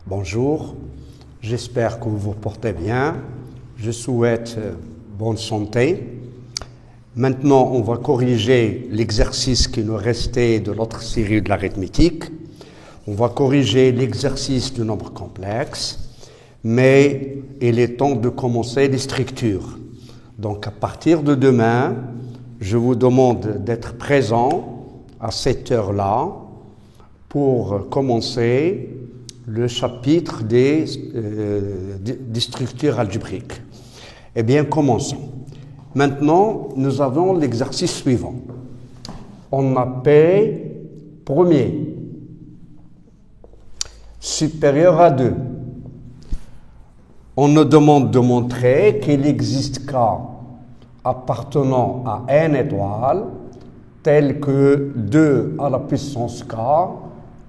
Bonjour, j'espère que vous vous portez bien. Je souhaite bonne santé. Maintenant, on va corriger l'exercice qui nous restait de l'autre série de l'arithmétique. On va corriger l'exercice du nombre complexe, mais il est temps de commencer les structures. Donc, à partir de demain, je vous demande d'être présent à cette heure-là pour commencer le chapitre des structures algébriques. Eh bien, commençons. Maintenant, nous avons l'exercice suivant. On a P premier supérieur à 2. On nous demande de montrer qu'il existe K appartenant à n étoile tel que 2 à la puissance K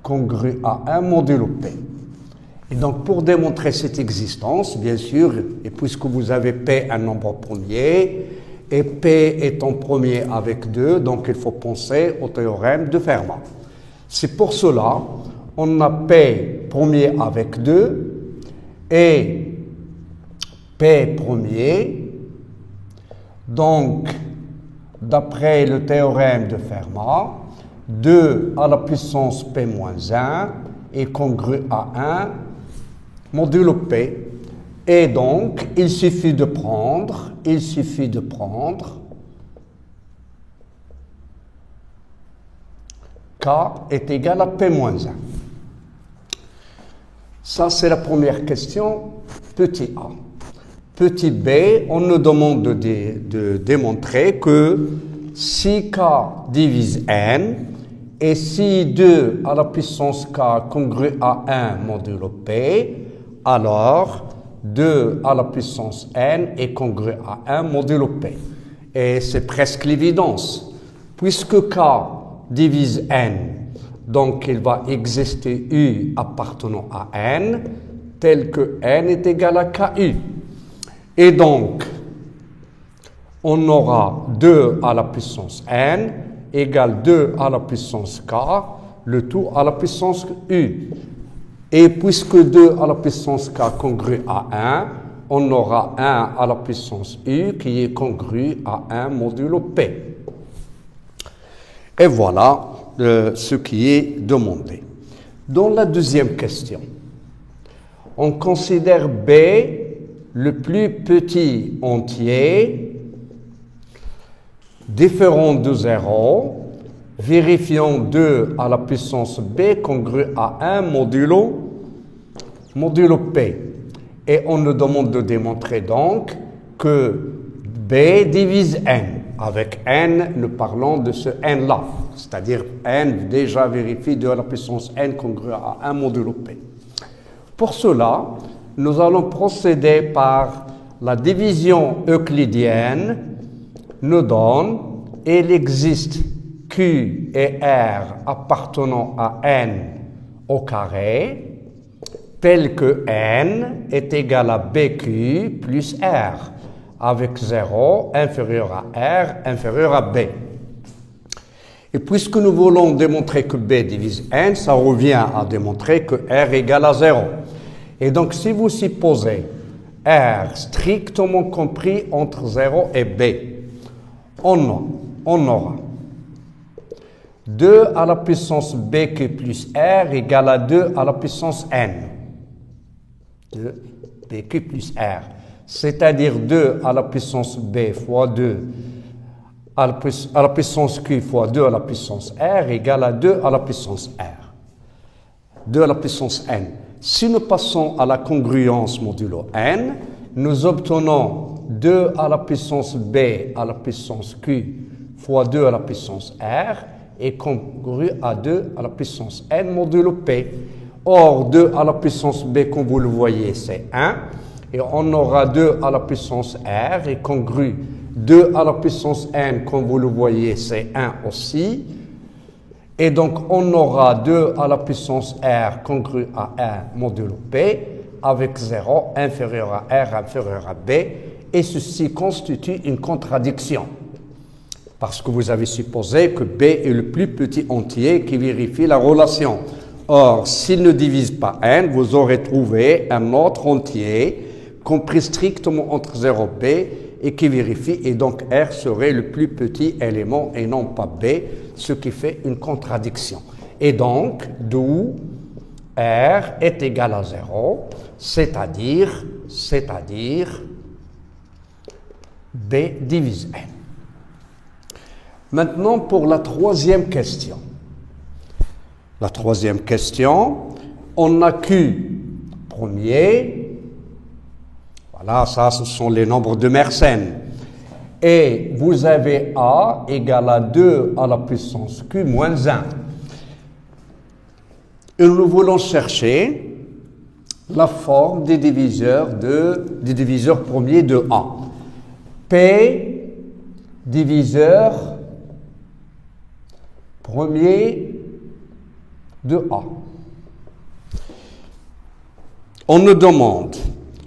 congru à 1 modulo P. Et donc, pour démontrer cette existence, bien sûr, et puisque vous avez P un nombre premier, et P est en premier avec 2, donc il faut penser au théorème de Fermat. C'est pour cela, on a P premier avec 2, et P premier, donc, d'après le théorème de Fermat, 2 à la puissance P-1 est congru à 1 modulo P. Et donc, il suffit de prendre K est égal à P-1. Ça, c'est la première question, petit a. Petit b, on nous demande de démontrer que si K divise n, et si 2 à la puissance K congru à 1 modulo P, alors 2 à la puissance n est congru à 1 modulo P. Et c'est presque l'évidence. Puisque K divise n, donc il va exister U appartenant à n, tel que n est égal à KU. Et donc, on aura 2 à la puissance n égale 2 à la puissance k, le tout à la puissance u. Et puisque 2 à la puissance k congru à 1, on aura 1 à la puissance u qui est congru à 1 modulo p. Et voilà ce qui est demandé. Dans la deuxième question, on considère b le plus petit entier différent de 0, vérifiant 2 à la puissance b congru à 1 modulo p. Et on nous demande de démontrer donc que b divise n. Avec n, nous parlons de ce n-là, c'est-à-dire n déjà vérifie 2 à la puissance n congru à 1 modulo p. Pour cela, nous allons procéder par la division euclidienne, nous donne, il existe Q et R appartenant à N au carré, tel que N est égal à BQ plus R, avec 0 inférieur à R inférieur à B. Et puisque nous voulons démontrer que B divise N, ça revient à démontrer que R égale à 0. Et donc, si vous supposez R strictement compris entre 0 et B, on aura 2 à la puissance BQ plus R égale à 2 à la puissance N. 2 BQ plus R. C'est-à-dire 2 à la puissance B fois 2 à la puissance Q fois 2 à la puissance R égale à 2 à la puissance R. 2 à la puissance N. Si nous passons à la congruence modulo N, nous obtenons 2 à la puissance B à la puissance Q fois 2 à la puissance R est congru à 2 à la puissance N modulo P. Or, 2 à la puissance B, comme vous le voyez, c'est 1. Et on aura 2 à la puissance R est congru 2 à la puissance N, comme vous le voyez, c'est 1 aussi. Et donc, on aura 2 à la puissance R congru à 1 modulo P avec 0 inférieur à R inférieur à B. Et ceci constitue une contradiction. Parce que vous avez supposé que B est le plus petit entier qui vérifie la relation. Or, s'il ne divise pas n, vous aurez trouvé un autre entier compris strictement entre 0 et b et qui vérifie, et donc R serait le plus petit élément et non pas B, ce qui fait une contradiction. Et donc, d'où R est égal à 0, c'est-à-dire B divise N. Maintenant, pour la troisième question. La troisième question, on a Q premier. Voilà, ça, ce sont les nombres de Mersenne. Et vous avez A égale à 2 à la puissance Q moins 1. Et nous voulons chercher la forme des diviseurs premiers de A. P diviseur premier de A. On nous demande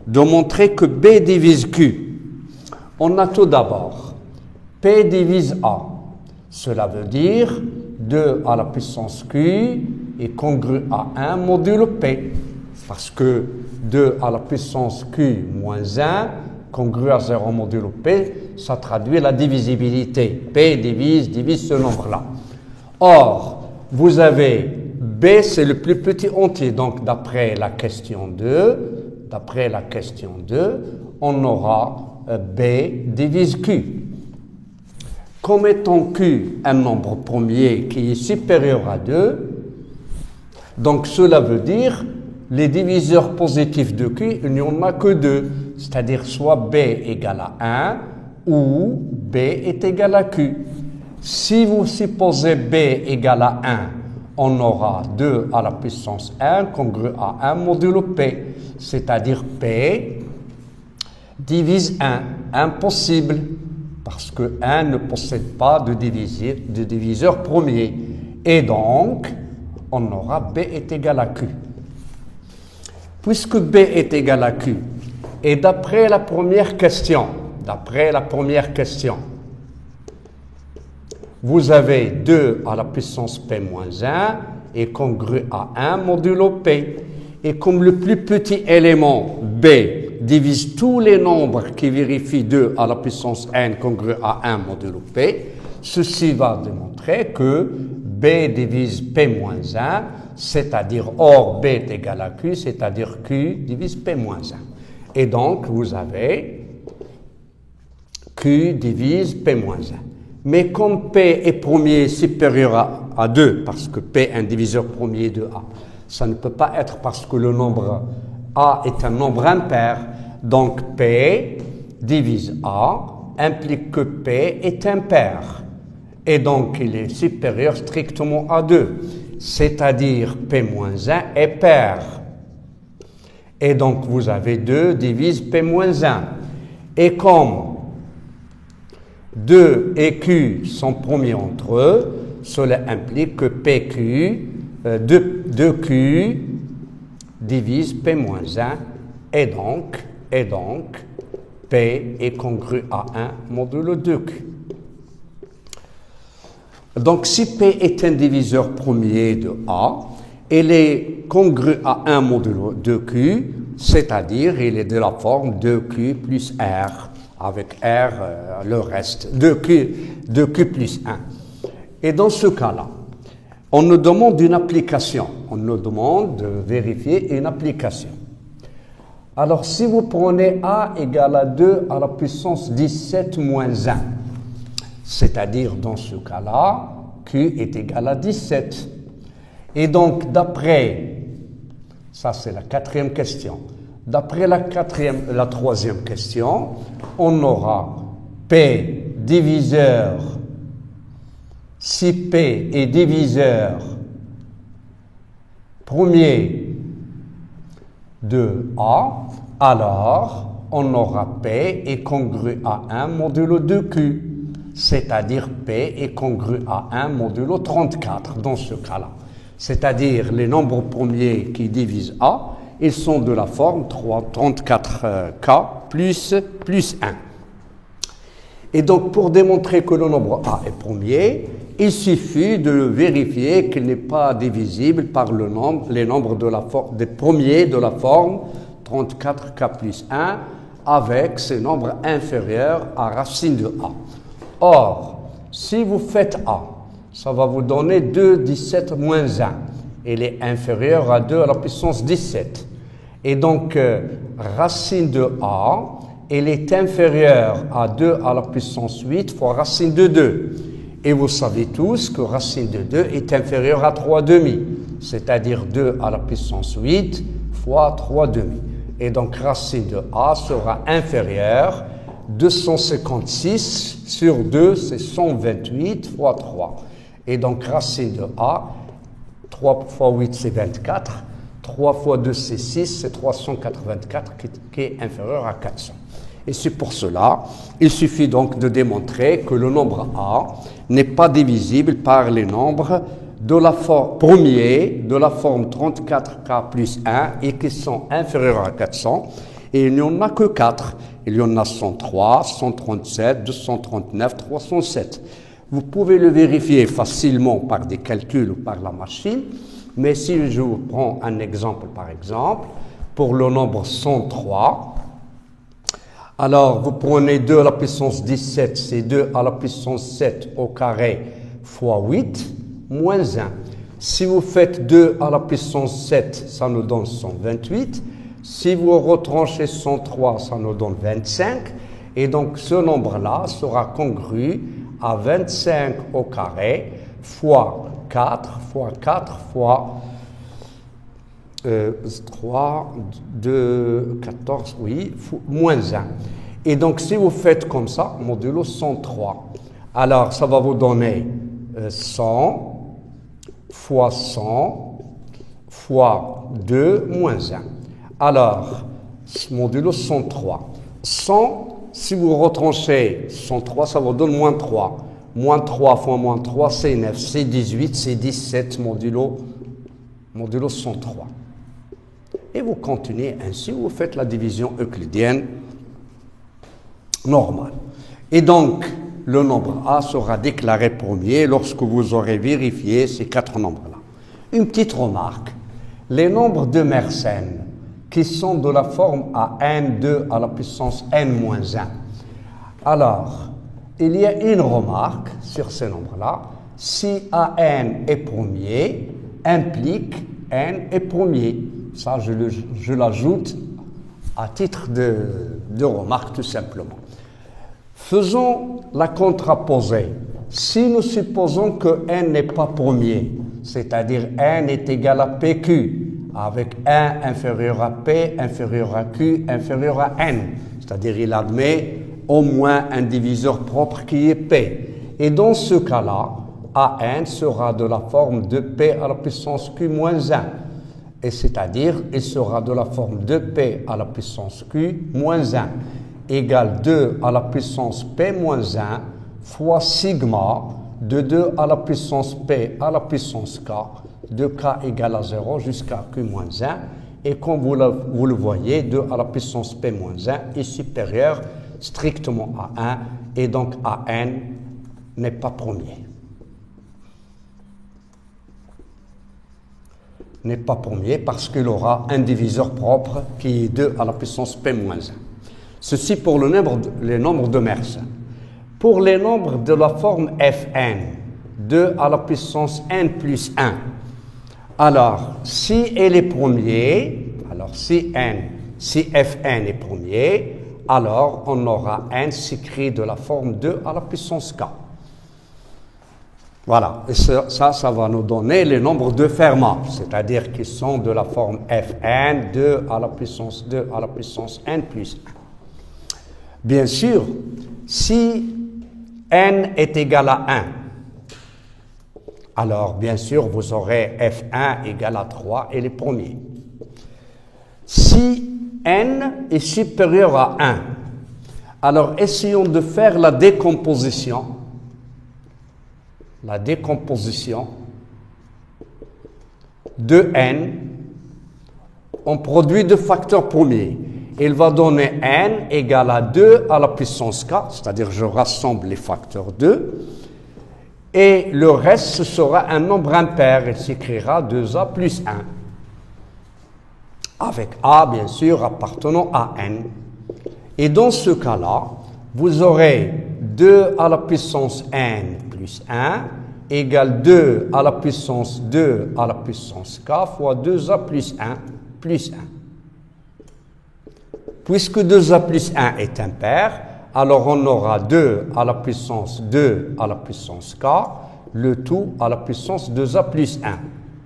de montrer que B divise Q. On a tout d'abord P divise A. Cela veut dire 2 à la puissance Q est congru à 1 modulo P. Parce que 2 à la puissance Q moins 1 congru à 0 modulo P, ça traduit la divisibilité. P divise ce nombre-là. Or, vous avez B, c'est le plus petit entier. Donc, d'après la question 2, on aura B divise Q. Comme étant Q un nombre premier qui est supérieur à 2, donc cela veut dire les diviseurs positifs de Q, il n'y en a que 2, c'est-à-dire soit B égale à 1 ou B est égal à Q. Si vous supposez B égale à 1, on aura 2 à la puissance 1 congru à 1 modulo P, c'est-à-dire P divise 1. Impossible, parce que 1 ne possède pas de diviseur premier. Et donc, on aura B est égal à Q. Puisque B est égal à Q, et d'après la première question, vous avez 2 à la puissance P moins 1 est congru à 1 modulo P. Et comme le plus petit élément B divise tous les nombres qui vérifient 2 à la puissance n congru à 1 modulo P, ceci va démontrer que B divise P moins 1, c'est-à-dire or B est égal à Q, c'est-à-dire Q divise P moins 1. Et donc, vous avez Q divise P moins 1. Mais comme P est premier supérieur à 2, parce que P est un diviseur premier de A, ça ne peut pas être parce que le nombre A est un nombre impair. Donc P divise A implique que P est impair. Et donc il est supérieur strictement à 2. C'est-à-dire P moins 1 est pair. Et donc vous avez 2 divise P moins 1. Et comme 2 et Q sont premiers entre eux, cela implique que PQ, 2Q divise P moins 1 et donc P est congru à 1 modulo 2Q. Donc si P est un diviseur premier de A, il est congru à 1 modulo 2Q, c'est-à-dire il est de la forme 2Q plus R, avec R le reste, 2Q plus 1. Et dans ce cas-là, on nous demande une application. On nous demande de vérifier une application. Alors, si vous prenez A égale à 2 à la puissance 17 moins 1, c'est-à-dire dans ce cas-là, Q est égal à 17. Et donc, d'après, ça c'est la quatrième question, d'après la troisième question, on aura P diviseur. Si P est diviseur premier de A, alors on aura P est congru à 1 modulo 2Q, c'est-à-dire P est congru à 1 modulo 34 dans ce cas-là. C'est-à-dire les nombres premiers qui divisent A, ils sont de la forme 34K plus 1. Et donc, pour démontrer que le nombre A est premier, il suffit de vérifier qu'il n'est pas divisible par les nombres des premiers de la forme 34k plus 1 avec ces nombres inférieurs à racine de A. Or, si vous faites A, ça va vous donner 2, 17 moins 1. Il est inférieur à 2 à la puissance 17. Et donc, racine de A, elle est inférieure à 2 à la puissance 8 fois racine de 2. Et vous savez tous que racine de 2 est inférieure à 3 demi, c'est-à-dire 2 à la puissance 8 fois 3 demi. Et donc, racine de A sera inférieure, 256 sur 2, c'est 128 fois 3. Et donc, racine de A, 3 fois 8, c'est 24. 3 fois 2, c'est 6, c'est 384 qui est inférieur à 400. Et c'est pour cela, il suffit donc de démontrer que le nombre A n'est pas divisible par les nombres de la forme premier de la forme 34k plus 1 et qui sont inférieurs à 400. Et il n'y en a que 4. Il y en a 103, 137, 239, 307. Vous pouvez le vérifier facilement par des calculs ou par la machine. Mais si je vous prends un exemple, par exemple, pour le nombre 103, alors vous prenez 2 à la puissance 17, c'est 2 à la puissance 7 au carré fois 8, moins 1. Si vous faites 2 à la puissance 7, ça nous donne 128. Si vous retranchez 103, ça nous donne 25. Et donc ce nombre-là sera congru à 25 au carré fois 4 fois 4 fois 3, 2, 14, oui, moins 1. Et donc, si vous faites comme ça, modulo 103, alors ça va vous donner 100 fois 100 fois 2 moins 1. Alors, modulo 103. 100, si vous retranchez 103, ça vous donne moins 3. Moins 3 fois moins 3, c'est 9. C'est 18, c'est 17 modulo 103. Et vous continuez ainsi, vous faites la division euclidienne normale. Et donc, le nombre A sera déclaré premier lorsque vous aurez vérifié ces 4 nombres-là. Une petite remarque, les nombres de Mersenne qui sont de la forme à n2 à la puissance n-1. Alors, il y a une remarque sur ces nombres-là. Si AN est premier, implique n est premier. Ça, je l'ajoute à titre de remarque, tout simplement. Faisons la contraposée. Si nous supposons que n n'est pas premier, c'est-à-dire n est égal à PQ, avec 1 inférieur à P, inférieur à Q, inférieur à n, c'est-à-dire il admet au moins un diviseur propre qui est P. Et dans ce cas-là, AN sera de la forme de P à la puissance Q moins 1. Et c'est-à-dire, il sera de la forme de P à la puissance Q moins 1 égale 2 à la puissance P moins 1 fois sigma de 2 à la puissance P à la puissance K, de K égale à 0 jusqu'à Q moins 1. Et comme vous le voyez, 2 à la puissance P moins 1 est supérieur strictement à 1 et donc AN n'est pas premier. N'est pas premier parce qu'il aura un diviseur propre qui est 2 à la puissance P-1. Ceci pour les nombres de Mersenne. Pour les nombres de la forme Fn, 2 à la puissance n plus 1. Alors, si elle est premier, alors si Fn est premier, alors on aura n s'écrit de la forme 2 à la puissance k. Voilà, et ça va nous donner les nombres de Fermat, c'est-à-dire qu'ils sont de la forme Fn, 2 à la puissance 2 à la puissance n plus 1. Bien sûr, si n est égal à 1, alors bien sûr vous aurez F1 égal à 3 et les premiers. Si n est supérieur à 1, alors essayons de faire la décomposition de n en produit de facteurs premiers. Il va donner n égale à 2 à la puissance k, c'est-à-dire je rassemble les facteurs 2, Et le reste, ce sera un nombre impair. Il s'écrira 2a plus 1. Avec a, bien sûr, appartenant à n. Et dans ce cas-là, vous aurez 2 à la puissance n plus 1 égale 2 à la puissance 2 à la puissance k fois 2a plus 1 plus 1. Puisque 2a plus 1 est impair, alors on aura 2 à la puissance 2 à la puissance k, le tout à la puissance 2a plus 1,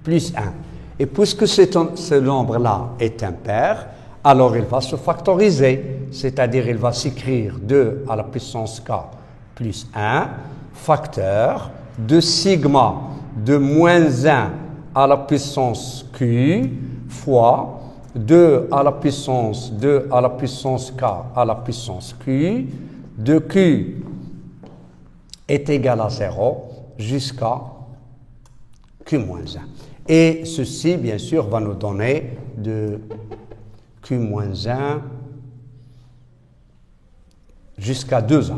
plus 1. Et puisque ce nombre-là est impair, alors il va se factoriser, c'est-à-dire il va s'écrire 2 à la puissance k plus 1, facteur de sigma de moins 1 à la puissance q fois 2 à la puissance 2 à la puissance k à la puissance q, de q est égal à 0 jusqu'à q moins 1. Et ceci, bien sûr, va nous donner de q moins 1 jusqu'à 2a.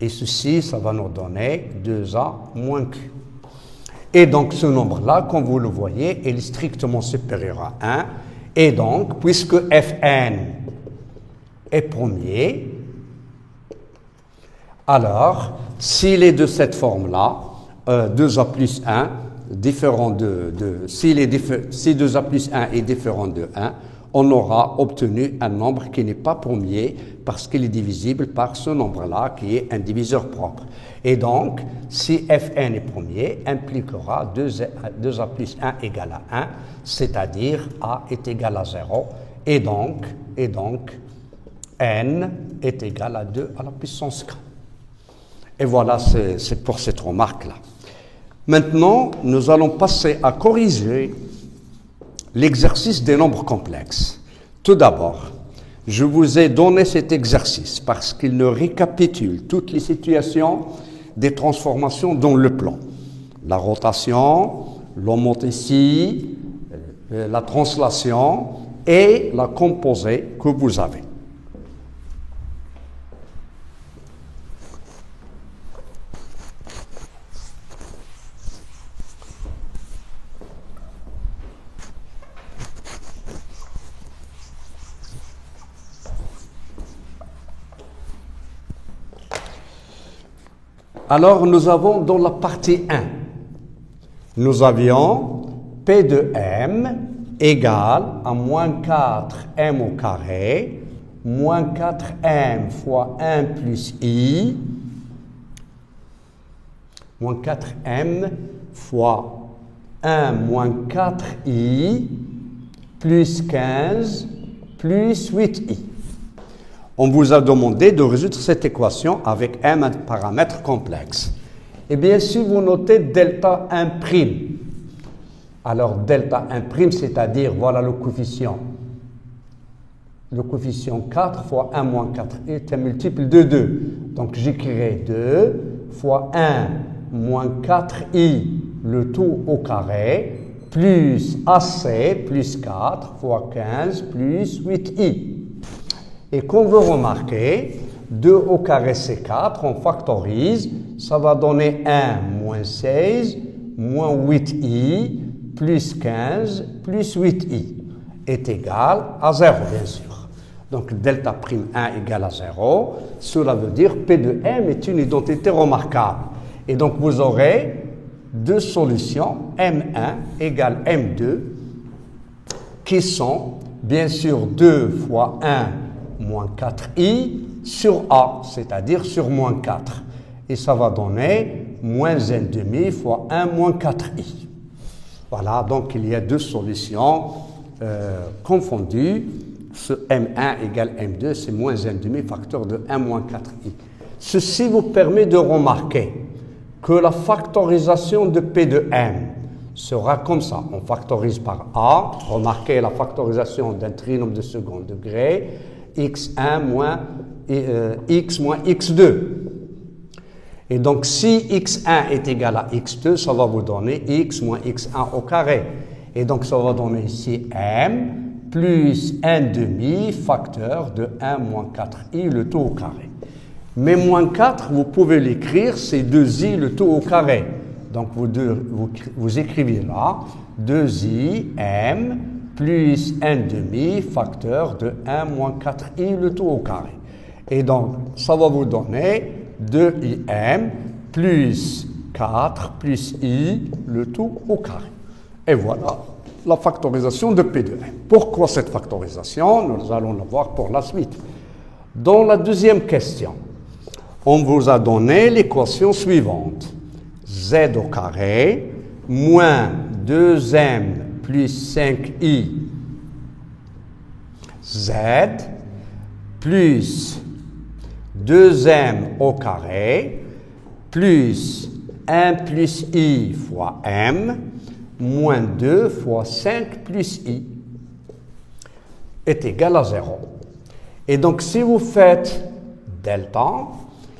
Et ceci, ça va nous donner 2a moins q. Et donc, ce nombre-là, comme vous le voyez, il est strictement supérieur à 1. Et donc, puisque Fn est premier, alors, s'il est de cette forme-là, 2a plus 1, différent si 2a plus 1 est différent de 1, on aura obtenu un nombre qui n'est pas premier parce qu'il est divisible par ce nombre-là qui est un diviseur propre. Et donc, si Fn est premier, impliquera 2a plus 1 égale à 1, c'est-à-dire a est égal à 0, et donc n est égal à 2 à la puissance k. Et voilà, c'est pour cette remarque-là. Maintenant, nous allons passer à corriger l'exercice des nombres complexes. Tout d'abord, je vous ai donné cet exercice parce qu'il ne récapitule toutes les situations des transformations dans le plan. La rotation, l'homothétie, la translation et la composée que vous avez. Alors, nous avons dans la partie 1, nous avions P de m égale à moins 4m au carré, moins 4m fois 1 plus i, moins 4m fois 1 moins 4i, plus 15, plus 8i. On vous a demandé de résoudre cette équation avec un paramètre complexe. Et bien, si vous notez delta 1', alors delta 1', c'est-à-dire, voilà le coefficient. Le coefficient 4 fois 1 moins 4i est un multiple de 2. Donc, j'écrirai 2 fois 1 moins 4i, le tout au carré, plus AC, plus 4 fois 15, plus 8i. Et comme vous remarquez, 2 au carré c'est 4, on factorise, ça va donner 1 moins 16, moins 8i, plus 15, plus 8i, est égal à 0, bien sûr. Donc, delta prime 1 égale à 0, cela veut dire P de m est une identité remarquable. Et donc, vous aurez deux solutions, m1 égale m2, qui sont, bien sûr, 2 fois 1 moins 4i sur a, c'est-à-dire sur moins 4. Et ça va donner moins 1,5 fois 1 moins 4i. Voilà, donc il y a deux solutions confondues. Ce m1 égale m2, c'est moins 1,5 facteur de 1 moins 4i. Ceci vous permet de remarquer que la factorisation de P de m sera comme ça. On factorise par a. Remarquez la factorisation d'un trinôme de second degré. x1 moins x moins x2. Et donc, si x1 est égal à x2, ça va vous donner x moins x1 au carré. Et donc, ça va donner ici m plus 1,5 facteur de 1 moins 4i, le tout au carré. Mais moins 4, vous pouvez l'écrire, c'est 2i le tout au carré. Donc vous écrivez là 2i m plus 1 demi facteur de 1 moins 4i le tout au carré. Et donc ça va vous donner 2im plus 4 plus i le tout au carré. Et voilà la factorisation de P de m. Pourquoi cette factorisation? Nous allons la voir pour la suite. Dans la deuxième question, on vous a donné l'équation suivante. Z au carré moins 2m plus 5i z plus 2m au carré plus 1 plus i fois m moins 2 fois 5 plus i est égal à 0. Et donc si vous faites delta,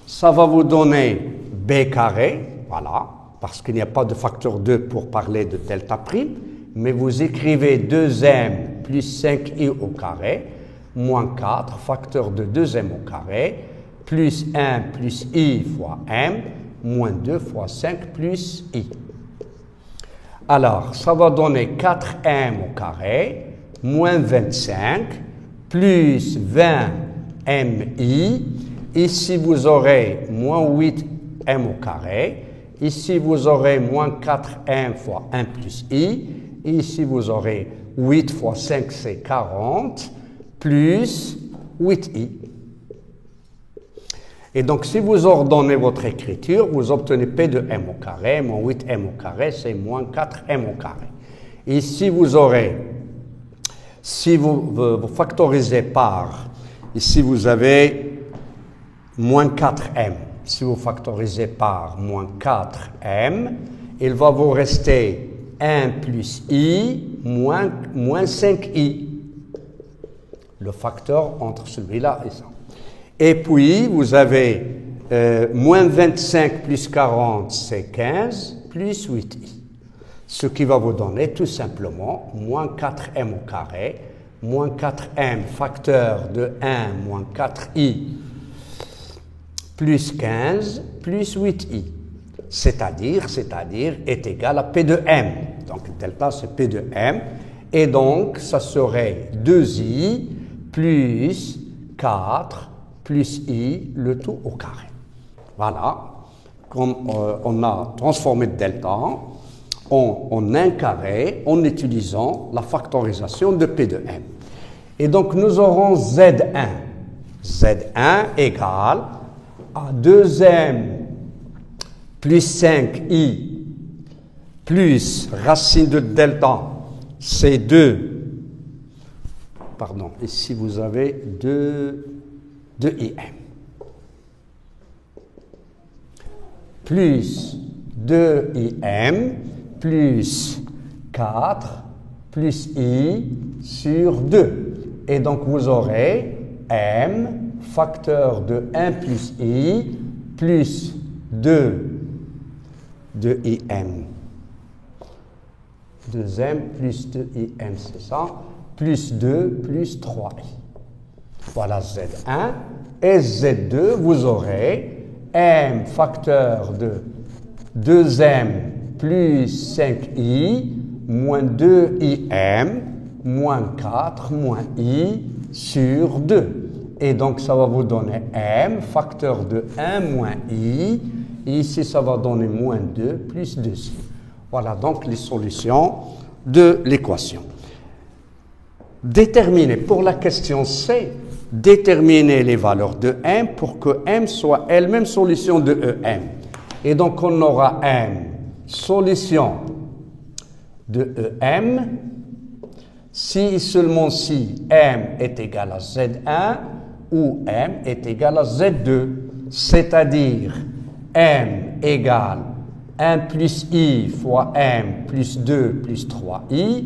ça va vous donner b carré, voilà, parce qu'il n'y a pas de facteur 2 pour parler de delta prime, mais vous écrivez 2m plus 5i au carré, moins 4, facteur de 2m au carré, plus 1 plus i fois m, moins 2 fois 5 plus i. Alors, ça va donner 4m au carré, moins 25, plus 20mi. Ici, vous aurez moins 8m au carré. Ici, vous aurez moins 4m fois 1 plus i. Ici, vous aurez 8 fois 5, c'est 40, plus 8i. Et donc, si vous ordonnez votre écriture, vous obtenez P de m au carré, moins 8m au carré, c'est moins 4m au carré. Ici, vous aurez, si vous factorisez par, ici, vous avez moins 4m. Si vous factorisez par moins 4m, il va vous rester 1 plus i moins 5i. Le facteur entre celui-là et ça. Et puis, vous avez moins 25 plus 40, c'est 15, plus 8i. Ce qui va vous donner tout simplement moins 4m au carré, moins 4m facteur de 1 moins 4i, plus 15, plus 8i. C'est-à-dire est égal à P de m. Donc, delta, c'est P de m. Et donc, ça serait 2i plus 4 plus i, le tout au carré. Voilà. Comme on a transformé delta en un carré en utilisant la factorisation de P de m. Et donc, nous aurons Z1. Z1 égale à 2m plus 5i plus racine de delta, c'est 2. Pardon, ici vous avez 2im. Plus 2im plus 4 plus i sur 2. Et donc vous aurez m facteur de 1 plus i plus 2 de im. 2m plus 2im, c'est ça, plus 2 plus 3i. Voilà Z1. Et Z2, vous aurez m facteur de 2m plus 5i moins 2im moins 4 moins i sur 2. Et donc, ça va vous donner m facteur de 1 moins i. Et ici, ça va donner moins 2 plus 2i. Voilà donc les solutions de l'équation. Déterminer, pour la question C, déterminer les valeurs de m pour que m soit elle-même solution de em. Et donc, on aura m solution de em si et seulement si m est égal à Z1 ou m est égal à Z2, c'est-à-dire m égale 1 plus i fois m plus 2 plus 3i,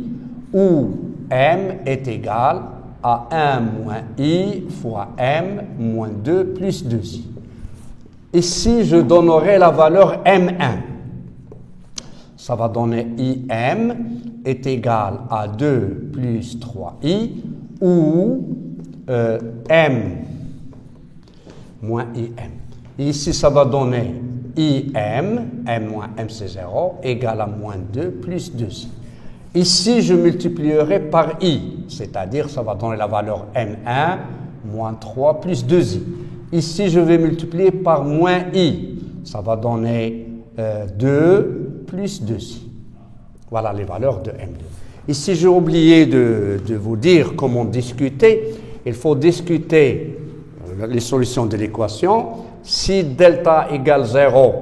ou m est égal à 1 moins i fois m moins 2 plus 2i. Ici, je donnerai la valeur m1. Ça va donner im est égal à 2 plus 3i, ou m moins IM. Ici, ça va donner IM, M moins M c'est 0, égale à moins 2 plus 2I. Ici, je multiplierai par I, c'est-à-dire ça va donner la valeur M1 moins 3 plus 2I. Ici, je vais multiplier par moins I, ça va donner 2 plus 2I. Voilà les valeurs de M2. Ici, j'ai oublié de vous dire comment discuter. Il faut discuter les solutions de l'équation. Si delta égale 0,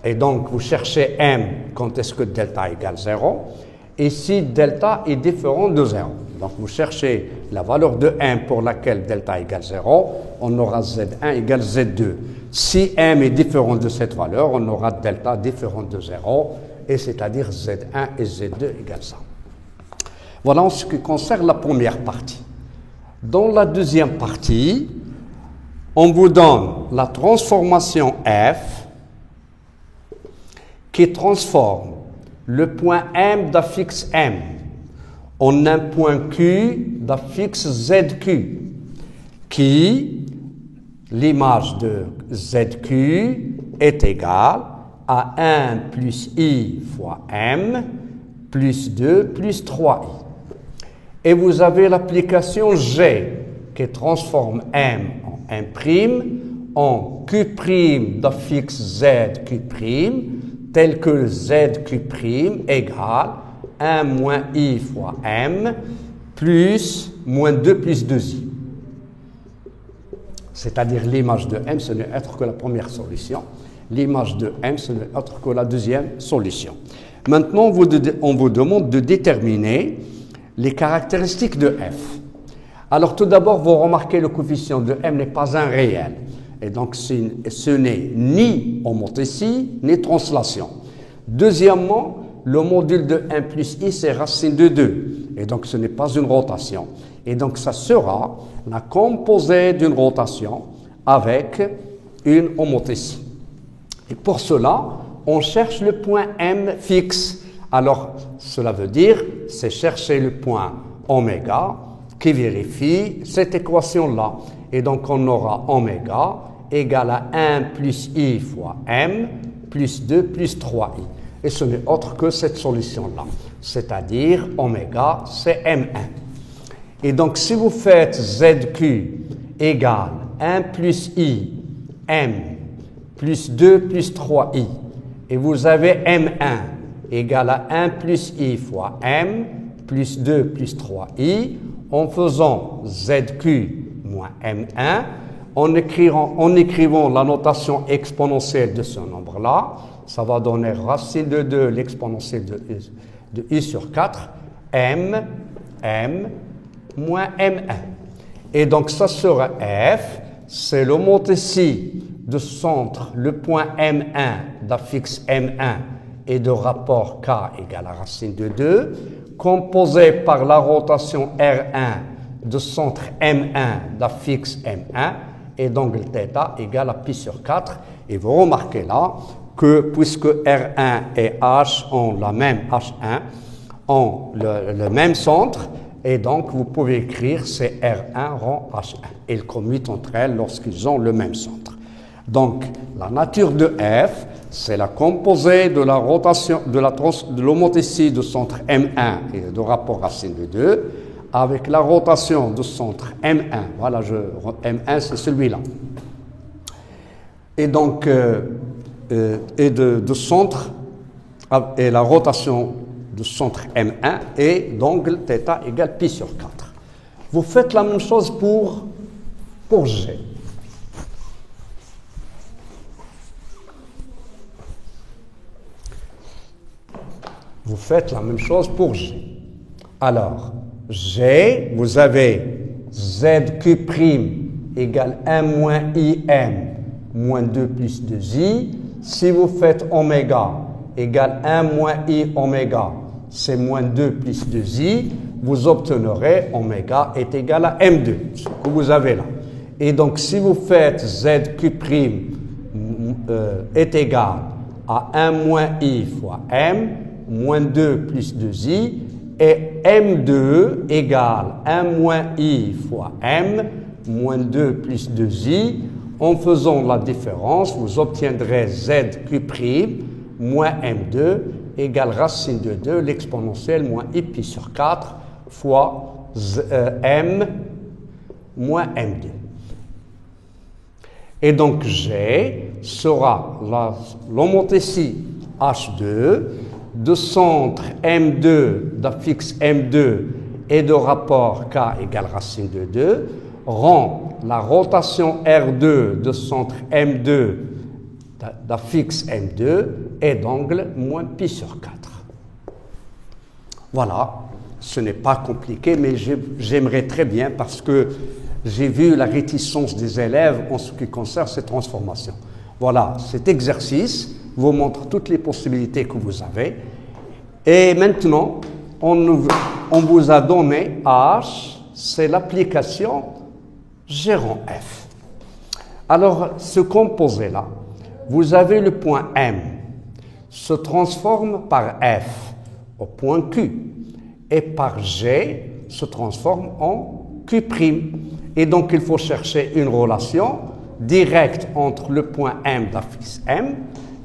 et donc vous cherchez M quand est-ce que delta égale 0, et si delta est différent de 0. Donc vous cherchez la valeur de M pour laquelle delta égale 0, on aura Z1 égale Z2. Si M est différent de cette valeur, on aura delta différent de 0, et c'est-à-dire Z1 et Z2 égale ça. Voilà en ce qui concerne la première partie. Dans la deuxième partie, on vous donne la transformation F qui transforme le point M d'affixe M en un point Q d'affixe ZQ qui, l'image de ZQ est égale à 1 plus I fois M plus 2 plus 3I. Et vous avez l'application G qui transforme M en M' en Q' d'affixe ZQ', tel que ZQ' égale 1 moins I fois M plus moins 2 plus 2I. C'est-à-dire l'image de M, ce n'est autre que la première solution. L'image de M, ce n'est autre que la deuxième solution. Maintenant, on vous demande de déterminer les caractéristiques de F. Alors tout d'abord, vous remarquez le coefficient de M n'est pas un réel. Et donc ce n'est ni homothétie, ni translation. Deuxièmement, le module de 1 plus I, c'est racine de 2. Et donc ce n'est pas une rotation. Et donc ça sera la composée d'une rotation avec une homothétie. Et pour cela, on cherche le point M fixe. Alors cela veut dire, c'est chercher le point oméga qui vérifie cette équation-là. Et donc on aura oméga égale à 1 plus I fois M plus 2 plus 3I. Et ce n'est autre que cette solution-là. C'est-à-dire oméga c'est M1. Et donc si vous faites ZQ égale 1 plus I M plus 2 plus 3I et vous avez M1 égale à 1 plus I fois M plus 2 plus 3I, en faisant ZQ moins M1, en écrivant la notation exponentielle de ce nombre-là, ça va donner racine de 2, l'exponentielle de I sur 4, M moins M1. Et donc ça sera F, c'est l'homothétie de centre, le point M1 d'affixe M1 et de rapport K égale à racine de 2, composé par la rotation R1 de centre M1 d'affixe M1 et d'angle θ égale à pi sur 4. Et vous remarquez là que puisque R1 et H ont la même H1, ont le même centre, et donc vous pouvez écrire c'est R1 rond H1. Ils commutent entre elles lorsqu'ils ont le même centre. Donc la nature de F, c'est la composée de la rotation de l'homothétie de centre M1 et de rapport racine de 2 avec la rotation de centre M1. Voilà, M1 c'est celui-là. Et donc de centre et la rotation de centre M1 et d'angle θ égale pi sur 4. Vous faites la même chose pour G. Vous faites la même chose pour G. Alors, G, vous avez ZQ' égale 1 moins IM moins 2 plus 2I. Si vous faites oméga égale 1 moins I oméga, c'est moins 2 plus 2I, vous obtiendrez oméga est égal à M2, ce que vous avez là. Et donc, si vous faites ZQ' est égal à 1 moins I fois M, moins 2 plus 2I, et M2 égale 1 moins I fois M, moins 2 plus 2I, En faisant la différence, vous obtiendrez ZQ' moins M2 égale racine de 2, l'exponentielle moins I pi sur 4 fois M moins M2. Et donc G sera l'homothétie H2 de centre M2 d'affixe M2 et de rapport K égale racine de 2 rend la rotation R2 de centre M2 d'affixe M2 et d'angle moins pi sur 4. Voilà, ce n'est pas compliqué, mais j'aimerais très bien parce que j'ai vu la réticence des élèves en ce qui concerne ces transformations. Voilà, cet exercice vous montre toutes les possibilités que vous avez. Et maintenant, on vous a donné H, c'est l'application G rond F. Alors, ce composé-là, vous avez le point M, se transforme par F au point Q, et par G se transforme en Q'. Et donc, il faut chercher une relation directe entre le point M d'affixe M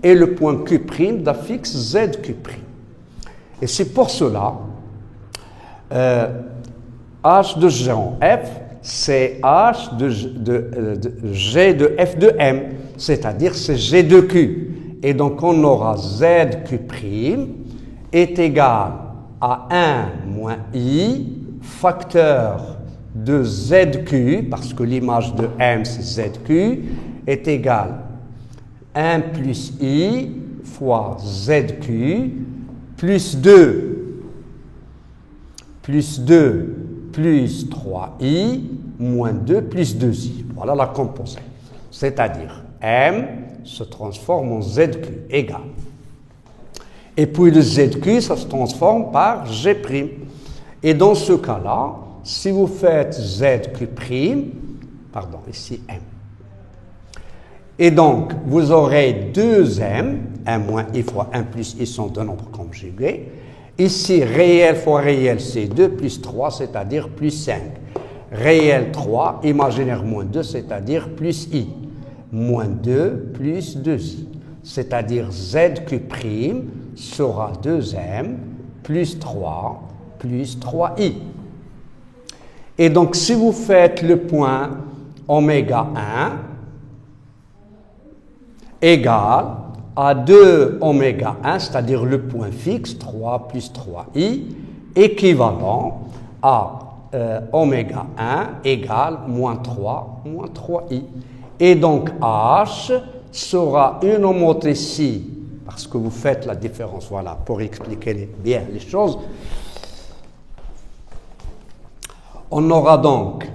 et le point Q' d'affixe ZQ'. Et c'est pour cela, H de G en F, c'est H de G de F de M, c'est-à-dire c'est G de Q. Et donc, on aura ZQ' est égal à 1 moins I, facteur de ZQ, parce que l'image de M c'est ZQ, est égale 1 plus I fois ZQ plus 2 plus 3I moins 2 plus 2I. Voilà la composée. C'est-à-dire M se transforme en ZQ égale. Et puis le ZQ, ça se transforme par G'. Et dans ce cas-là, si vous faites ZQ', pardon, ici M. Et donc, vous aurez 2M, 1 moins I fois 1 plus I sont deux nombres conjugués. Ici, réel fois réel, c'est 2 plus 3, c'est-à-dire plus 5. Réel 3, imaginaire moins 2, c'est-à-dire plus I. Moins 2 plus 2I. C'est-à-dire ZQ' sera 2M plus 3 plus 3I. Et donc, si vous faites le point oméga 1 égal à 2 oméga 1, c'est-à-dire le point fixe, 3 plus 3i, équivalent à oméga 1 égale moins 3i. Et donc H sera une homothétie, parce que vous faites la différence, voilà, pour expliquer bien les choses. On aura donc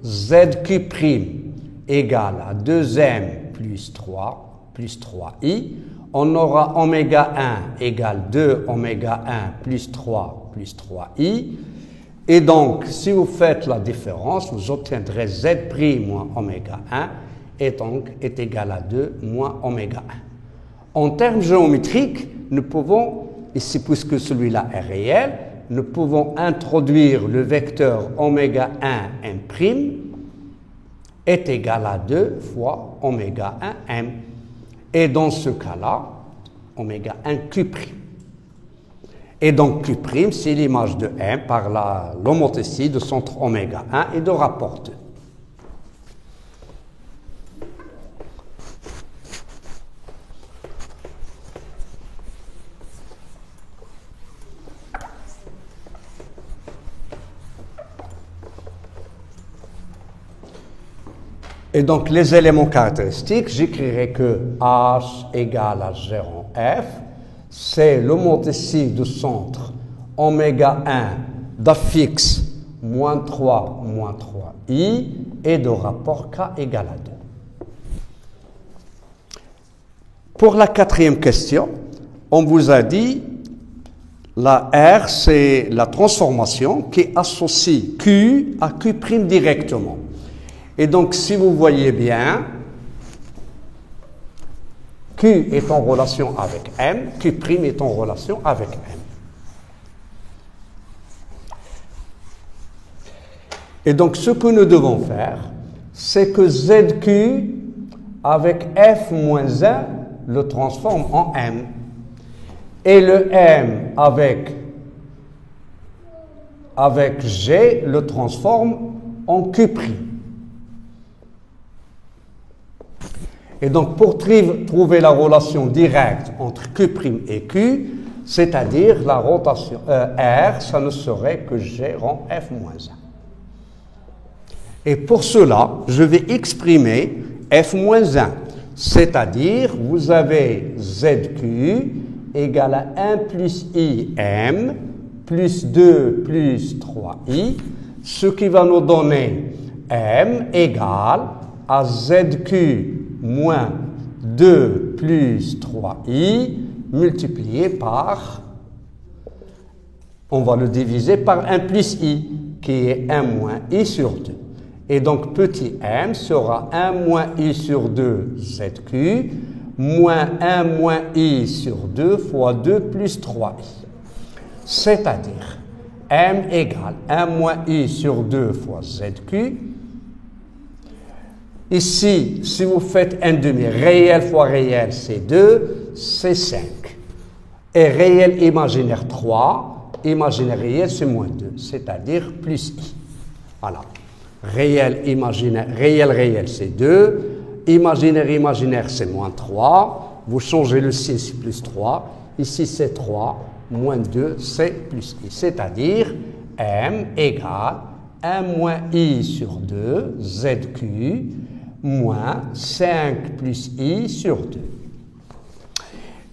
ZQ' égale à 2M plus 3 plus 3i. On aura oméga 1 égale 2 oméga 1 plus 3 plus 3i. Et donc, si vous faites la différence, vous obtiendrez Z' moins oméga 1 et donc est égal à 2 moins oméga 1. En termes géométriques, nous pouvons, ici puisque celui-là est réel, nous pouvons introduire le vecteur oméga 1 M' est égal à 2 fois oméga 1 M. Et dans ce cas-là, oméga 1 Q'. Et donc Q', c'est l'image de M par l'homothétie de centre oméga 1 et de rapport 2. Et donc, les éléments caractéristiques, j'écrirai que H égale à G rond F, c'est l'homothétie de centre oméga 1 d'affixe moins 3i et de rapport K égale à 2. Pour la quatrième question, on vous a dit la R, c'est la transformation qui associe Q à Q' directement. Et donc, si vous voyez bien, Q est en relation avec M, Q' est en relation avec M. Et donc, ce que nous devons faire, c'est que ZQ avec f moins 1 le transforme en m. Et le m avec g le transforme en q'. Et donc, pour trouver la relation directe entre Q' et Q, c'est-à-dire la rotation R, ça ne serait que G rang F-1. Et pour cela, je vais exprimer F-1, c'est-à-dire vous avez ZQ égale à 1 plus IM plus 2 plus 3I, ce qui va nous donner M égale à ZQ moins 2 plus 3i multiplié par, on va le diviser par 1 plus i, qui est 1 moins i sur 2. Et donc, petit m sera 1 moins i sur 2 zq, moins 1 moins i sur 2 fois 2 plus 3i. C'est-à-dire, m égale 1 moins i sur 2 fois zq. Ici, si vous faites 1 demi, réel fois réel, c'est 2, c'est 5. Et réel imaginaire 3, imaginaire réel, c'est moins 2, c'est-à-dire plus i. Voilà. Réel imaginaire, réel, c'est 2. Imaginaire, c'est moins 3. Vous changez le 6, plus 3. Ici, c'est 3. Moins 2, c'est plus i. C'est-à-dire, m égale 1 moins i sur 2, zq, moins 5 plus i sur 2.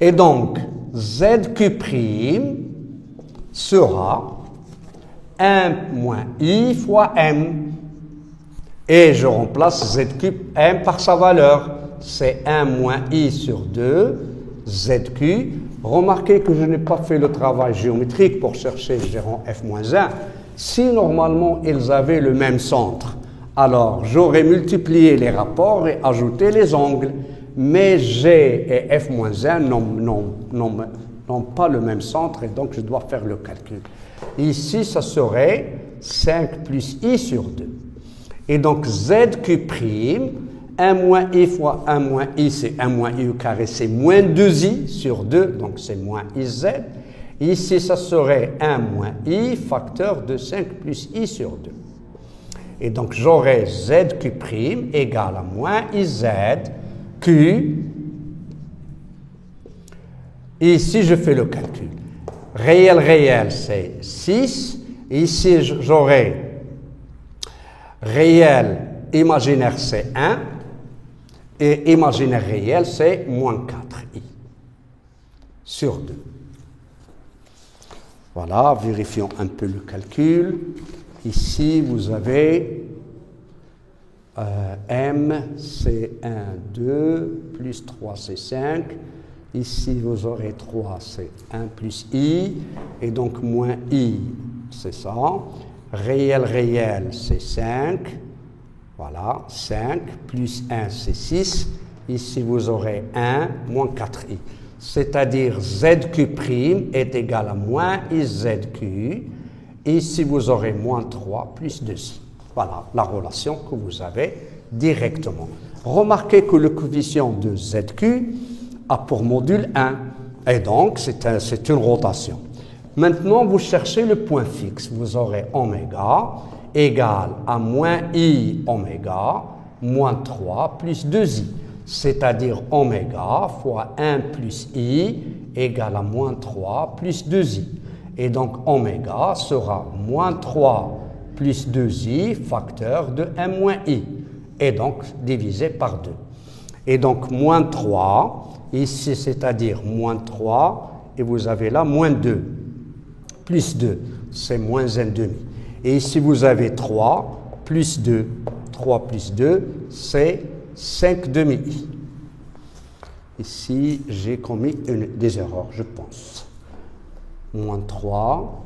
Et donc, zq' sera 1 moins i fois m. Et je remplace zq m par sa valeur. C'est 1 moins i sur 2, zq. Remarquez que je n'ai pas fait le travail géométrique pour chercher G rang f-1. Si normalement ils avaient le même centre, alors j'aurais multiplié les rapports et ajouté les angles. Mais G et f-1 n'ont pas le même centre et donc je dois faire le calcul. Ici, ça serait 5 plus i sur 2. Et donc, zq', 1 moins i fois 1 moins i, c'est 1 moins i au carré, c'est moins 2i sur 2, donc c'est moins iz. Ici, ça serait 1 moins i, facteur de 5 plus i sur 2. Et donc, j'aurai zq' égale à moins iz, q. Ici, je fais le calcul. Réel, c'est 6. Ici, j'aurai réel imaginaire, c'est 1. Et imaginaire réel, c'est moins 4i sur 2. Voilà, vérifions un peu le calcul. Ici, vous avez m, c'est 1, 2, plus 3, c'est 5. Ici, vous aurez 3, c'est 1 plus i. Et donc, moins i, c'est ça. Réel, c'est 5. Voilà, 5 plus 1, c'est 6. Ici, vous aurez 1 moins 4i. C'est-à-dire zq' est égal à moins izq. Ici, vous aurez moins 3 plus 2i. Voilà la relation que vous avez directement. Remarquez que le coefficient de zq a pour module 1. Et donc, c'est une rotation. Maintenant, vous cherchez le point fixe. Vous aurez oméga égale à moins i oméga moins 3 plus 2i. C'est-à-dire oméga fois 1 plus i égale à moins 3 plus 2i. Et donc oméga sera moins 3 plus 2i facteur de 1 moins i. Et donc divisé par 2. Et donc moins 3, ici c'est-à-dire moins 3, et vous avez là moins 2. Plus 2, c'est moins 1 demi. Et ici vous avez 3 plus 2. 3 plus 2, c'est 5 demi-i. Ici, j'ai commis des erreurs, je pense. Moins 3.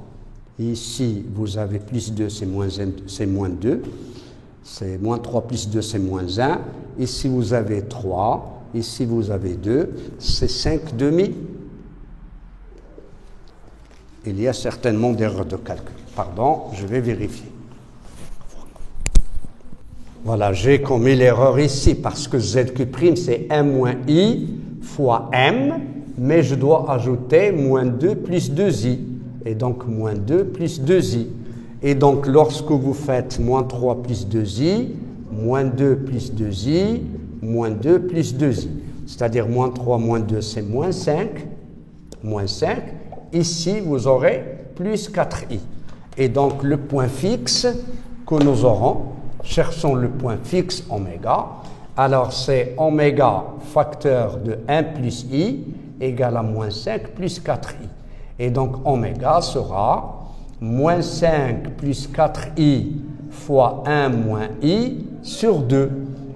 Ici, vous avez plus 2, c'est moins 2. C'est moins 3 plus 2, c'est moins 1. Ici, vous avez 3. Ici, vous avez 2. C'est 5 demi. Il y a certainement des erreurs de calcul. Pardon, je vais vérifier. Voilà, j'ai commis l'erreur ici parce que ZQ' c'est 1 moins I fois M, mais je dois ajouter moins 2 plus 2I. Et donc moins 2 plus 2I. Et donc lorsque vous faites moins 3 plus 2I, moins 2 plus 2I, moins 2 plus 2I. C'est-à-dire moins 3 moins 2 c'est moins 5. Moins 5. Ici vous aurez plus 4I. Et donc le point fixe que nous aurons, cherchons le point fixe oméga. Alors c'est oméga facteur de 1 plus I égale à moins 5 plus 4I. Et donc oméga sera moins 5 plus 4I fois 1 moins I sur 2.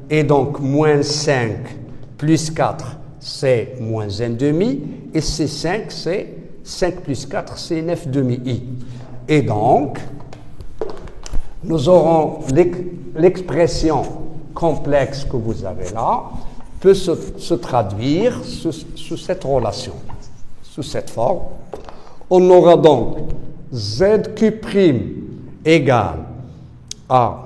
Et donc moins 5 plus 4 c'est moins 1,5 et c'est 5 c'est 5 plus 4 c'est 9 demi-I. Et donc nous aurons l'expression complexe que vous avez là peut se traduire sous cette relation, sous cette forme. On aura donc ZQ' égale à,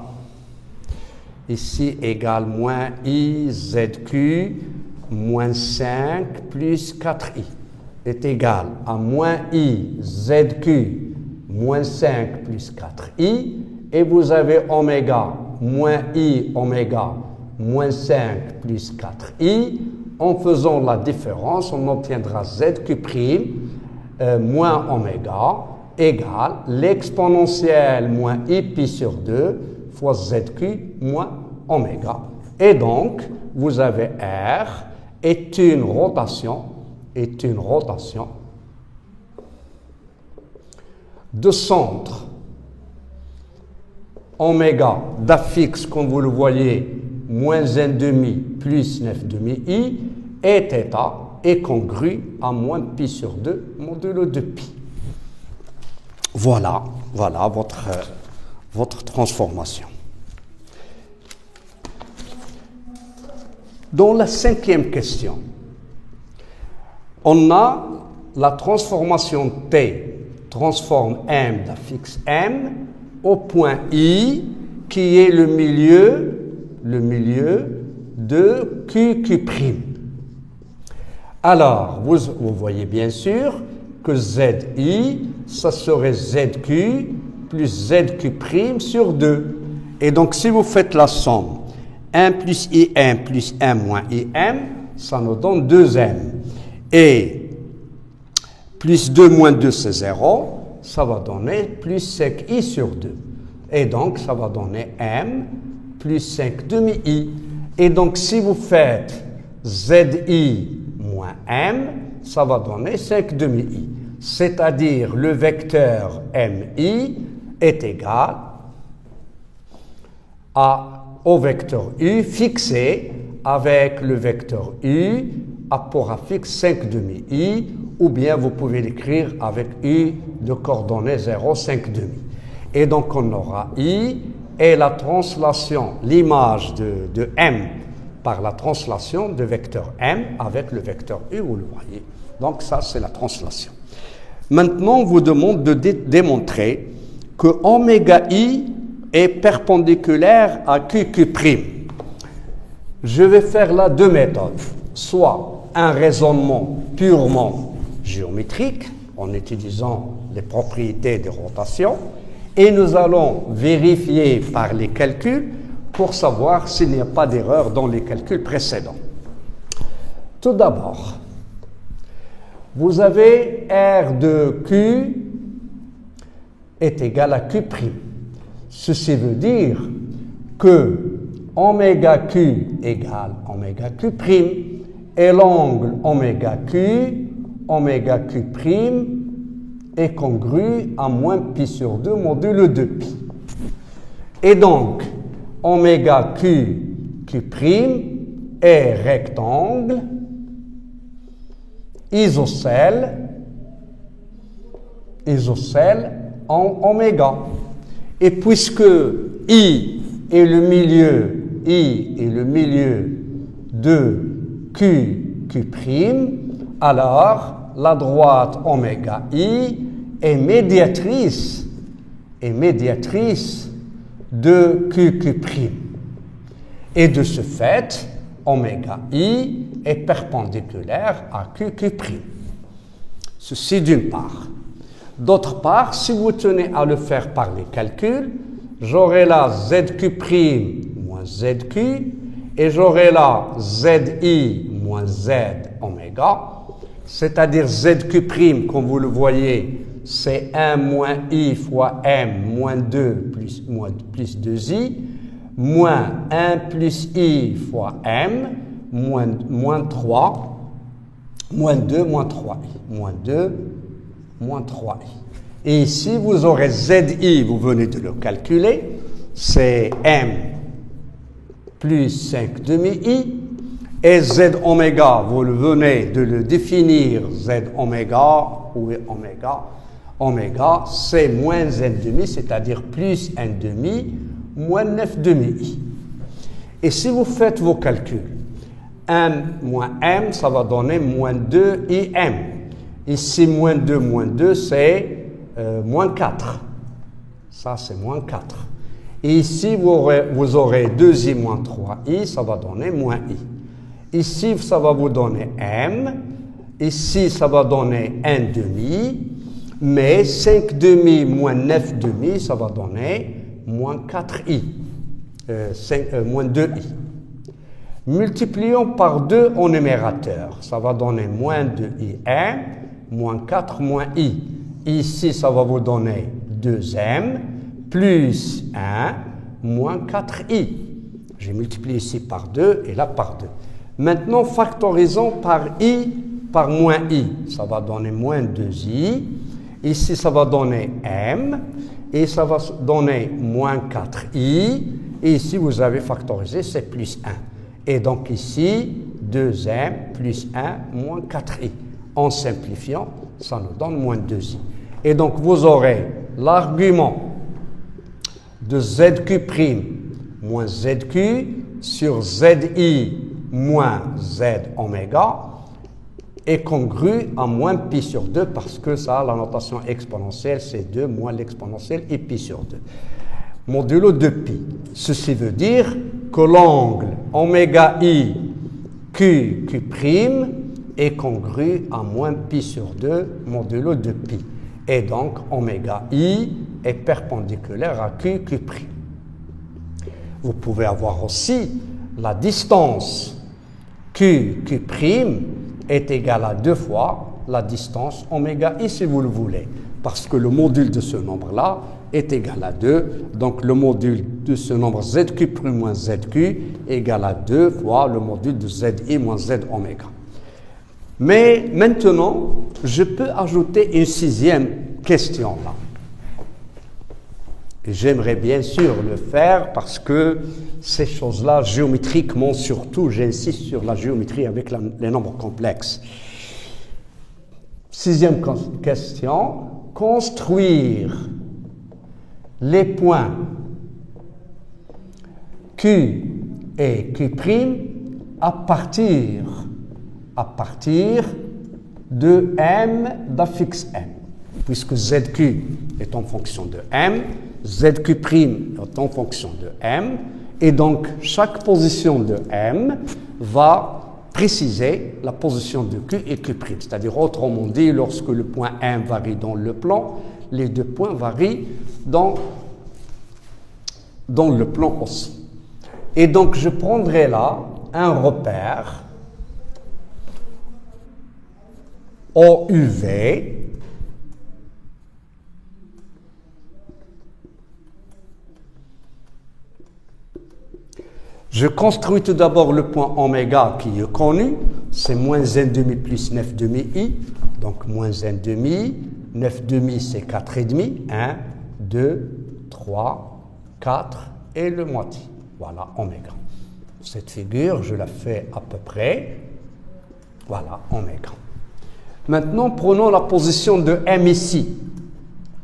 ici égale moins I ZQ moins 5 plus 4I est égal à moins I ZQ moins 5 plus 4I et vous avez oméga moins I oméga moins 5 plus 4I. En faisant la différence, on obtiendra ZQ' moins oméga égale l'exponentielle moins I pi sur 2 fois ZQ moins oméga. Et donc, vous avez R est une rotation de centre. Oméga d'affixe, comme vous le voyez, moins 1,5 plus 9 demi-I, et θ est congru à moins pi sur 2 modulo de pi. Voilà votre transformation. Dans la 5e question, on a la transformation T transforme M d'affixe M au point I qui est le milieu de QQ'. Alors, vous voyez bien sûr que ZI, ça serait ZQ plus ZQ' sur 2. Et donc, si vous faites la somme, 1 plus IM plus 1 moins IM, ça nous donne 2M. Et plus 2 moins 2, c'est 0. Ça va donner plus 5I sur 2. Et donc, ça va donner M plus 5 demi-I. Et donc, si vous faites ZI moins M, ça va donner 5 demi-I. C'est-à-dire, le vecteur MI est égal au vecteur U fixé avec le vecteur U à port affixe 5 demi-I, ou bien vous pouvez l'écrire avec U de coordonnées 0, 5 demi. Et donc on aura I et la translation, l'image de M par la translation de vecteur M avec le vecteur U, vous le voyez. Donc ça c'est la translation. Maintenant on vous demande de démontrer que oméga I est perpendiculaire à QQ'. Je vais faire là deux méthodes, soit un raisonnement purement géométrique en utilisant les propriétés des rotations et nous allons vérifier par les calculs pour savoir s'il n'y a pas d'erreur dans les calculs précédents. Tout d'abord, vous avez R de Q est égal à Q'. Ceci veut dire que oméga Q égale oméga Q' et l'angle oméga Q est congru à moins pi sur 2 modulo de pi. Et donc, oméga Q' est rectangle isocèle en oméga. Et puisque I est le milieu de QQ', alors la droite oméga I est médiatrice de QQ'. Et de ce fait, oméga I est perpendiculaire à QQ'. Ceci d'une part. D'autre part, si vous tenez à le faire par les calculs, j'aurai là ZQ' moins ZQ et j'aurai là ZI moins Z oméga, c'est-à-dire ZQ', comme vous le voyez, c'est 1 moins I fois M moins 2 plus 2I, moins 1 plus I fois M, moins 3, moins 2, moins 3I, moins 2, moins 3I. Et ici, vous aurez ZI, vous venez de le calculer, c'est M plus 5 demi-I, et Z oméga, vous venez de le définir, Z oméga, où est oméga? Oméga, c'est moins n demi, c'est-à-dire plus n demi, moins 9 demi-i. Et si vous faites vos calculs, m moins m, ça va donner moins 2 im. Ici, moins 2, c'est moins 4. Ça, c'est moins 4. Et ici, vous aurez 2i moins 3i, ça va donner moins i. Ici, ça va vous donner m. Ici, ça va donner n demi. Mais 5 demi moins 9 demi, ça va donner moins 4i, moins 2i. Multiplions par 2 au numérateur, ça va donner moins 2i1, moins 4 moins i. Ici, ça va vous donner 2m, plus 1, moins 4i. J'ai multiplié ici par 2 et là par 2. Maintenant, factorisons par i par moins i, ça va donner moins 2i. Ici, ça va donner m, et ça va donner moins 4i, et ici, vous avez factorisé, c'est plus 1. Et donc ici, 2m plus 1 moins 4i. En simplifiant, ça nous donne moins 2i. Et donc, vous aurez l'argument de ZQ' moins ZQ sur ZI moins Z oméga, est congru à moins pi sur 2 parce que ça, la notation exponentielle, c'est 2 moins l'exponentielle et pi sur 2. Modulo de pi. Ceci veut dire que l'angle oméga i QQ' est congru à moins pi sur 2 modulo de pi. Et donc, oméga i est perpendiculaire à QQ'. Vous pouvez avoir aussi la distance QQ' est égale à 2 fois la distance oméga i si vous le voulez, parce que le module de ce nombre-là est égal à 2, donc le module de ce nombre ZQ' moins ZQ est égal à 2 fois le module de ZI moins Z oméga. Mais maintenant, je peux ajouter une 6e question là. J'aimerais bien sûr le faire parce que ces choses-là, géométriquement surtout, j'insiste sur la géométrie avec les nombres complexes. 6e question, construire les points Q et Q' à partir de M d'affixe M, puisque ZQ est en fonction de M, ZQ' est en fonction de M, et donc chaque position de M va préciser la position de Q et Q'. C'est-à-dire, autrement dit, lorsque le point M varie dans le plan, les deux points varient dans le plan aussi. Et donc, je prendrai là un repère OUV Je construis tout d'abord le point oméga qui est connu, c'est moins n demi plus 9 demi i, donc moins n demi, 9 demi c'est 4 et demi, 1, 2, 3, 4 et le moitié. Voilà, oméga. Cette figure, je la fais à peu près. Voilà, oméga. Maintenant, prenons la position de M ici.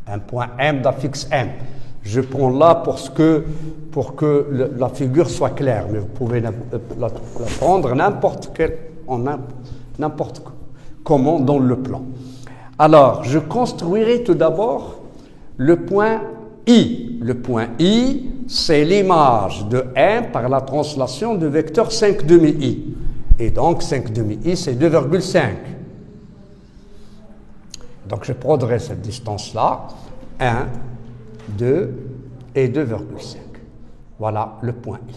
Un point M d'affixe M. Je prends là pour que la figure soit claire, mais vous pouvez la prendre n'importe comment dans le plan. Alors, je construirai tout d'abord le point I. Le point I, c'est l'image de 1 par la translation du vecteur 5 demi-I. Et donc 5 demi-I, c'est 2,5. Donc je prendrai cette distance-là, 1, 2 et 2,5. Voilà le point I.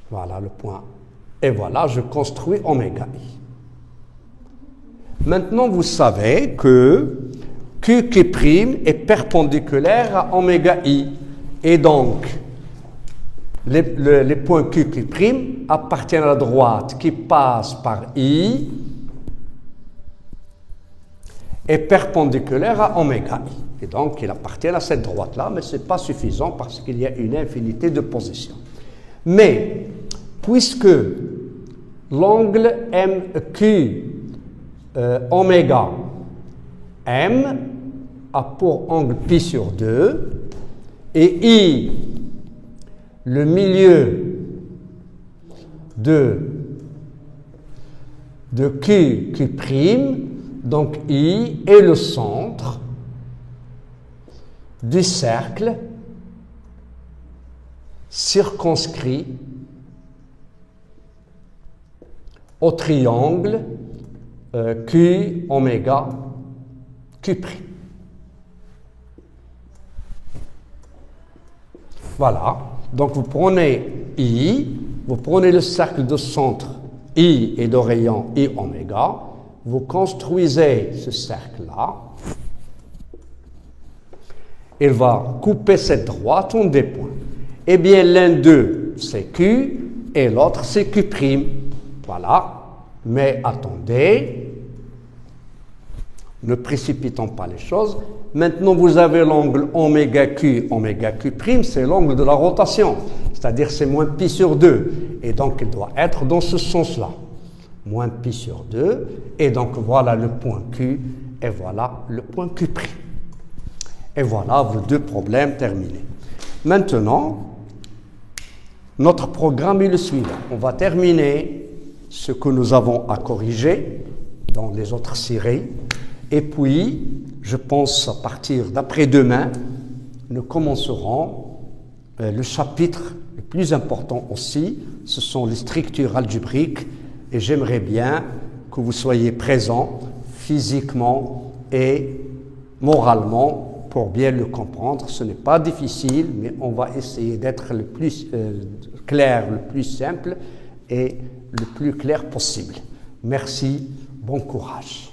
Voilà le point. Et voilà, je construis oméga I. Maintenant, vous savez que QQ' est perpendiculaire à oméga I. Et donc, les points QQ' appartiennent à la droite qui passe par I est perpendiculaire à oméga I. Et donc, il appartient à cette droite-là, mais ce n'est pas suffisant parce qu'il y a une infinité de positions. Mais, puisque l'angle MQ oméga M a pour angle pi sur 2 et I, le milieu de QQ', donc I est le centre du cercle circonscrit au triangle Q oméga Q'. Voilà. Donc vous prenez I, vous prenez le cercle de centre I et de rayon I oméga, vous construisez ce cercle-là, il va couper cette droite en des points. Eh bien, l'un d'eux, c'est Q, et l'autre, c'est Q'. Voilà. Mais attendez, ne précipitons pas les choses. Maintenant, vous avez l'angle oméga Q, c'est l'angle de la rotation. C'est-à-dire, c'est moins pi sur 2. Et donc, il doit être dans ce sens-là. Moins pi sur 2. Et donc, voilà le point Q, et voilà le point Q'. Et voilà vos deux problèmes terminés. Maintenant, notre programme est le suivant. On va terminer ce que nous avons à corriger dans les autres séries. Et puis, je pense à partir d'après-demain, nous commencerons le chapitre le plus important aussi, ce sont les structures algébriques. Et j'aimerais bien que vous soyez présents physiquement et moralement pour bien le comprendre. Ce n'est pas difficile, mais on va essayer d'être le plus clair, le plus simple et le plus clair possible. Merci, bon courage.